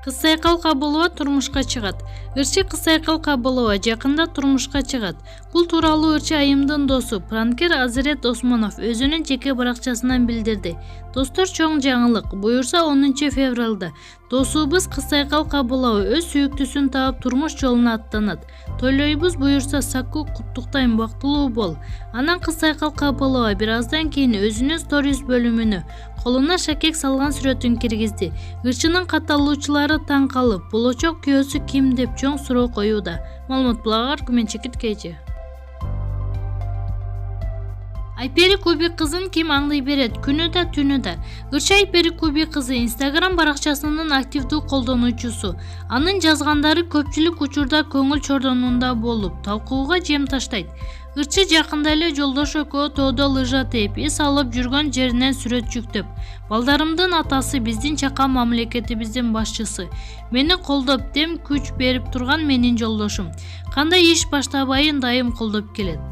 Кыз Сайкал Кабылова турмушка чыгат. Ырчы Кыз Сайкал Кабылова жакында турмушка чыгат. Бул тууралуу ырчы айымдын досу пранкер Азирет Осмонов өзүнүн жеке баракчасынан билдирди. Достор, чоң жаңылык. Буюрса 10 февралда досубуз Кыз Сайкал Кабылова өз сүйүктүүсүн таап турмуш жолуна аттанат. Тойлойбуз, буюрса Сакку, куттуктайм, бактылуу бол. Анан Кыз Сайкал Кабылова бир аздан кийин өзүнүн сторис бөлүмүнө колуна шакек салган сүрөтүн киргизди. Ырчынын катталуучулары таң калып, болочок күйөөсү ким деп чоң суроо коюуда. Маалымат булагар Күмөн Чекит KG. Айпери Кубик кызын ким аңлай берет? Күнү да түнү да. Ырчы Айпери Кубик кызы Instagram баракчасынын активдүү колдонуучусу. Анын жазгандары көпчүлүк учурда көңүл чордонунда болуп, талкууга жем таштайт. Ырчы жакында эле жолдош экөө тоодо лыжа тээп, эс алып жүргөн жеринен сүрөт жүктөп, балдарымдын атасы, биздин чака мамлекетибиздин башчысы, мени колдоп, дем күч берип турган менин жолдошум. Кандай иш баштабайын дайым колдоп келет.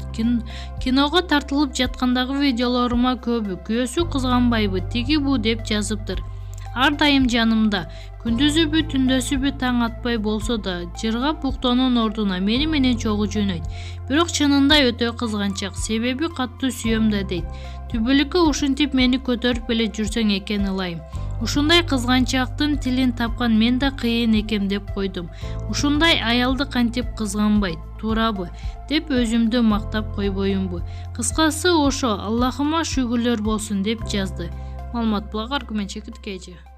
Киного тартылып жаткандагы видеолорума көбү күйөөсү кызганбайбы, тиги бу деп жазыптыр. Ар дайым жанымда, күндүзүбү түндөсүбү таң атпай болсо да, жыргап уктоонун ордуна мени менен чогуу жөнөйт. Бирок чынында өтө кызганчак, себеби катуу сүйөм да дейт. Түбөлүккө ушинтип мени көтөрүп эле жүрсөң экен ылайым. Ушундай кызганчактын тилин тапкан мен да кыйын экем деп койдум. Ушундай аялды кантип кызганбайт, туурабы, деп өзүмдү мактап койбойюмбу. Кыскасы ошо, Аллахыма шүгүрлөр болсун деп жазды. Маалымат булагар Күмөн Чекит KG.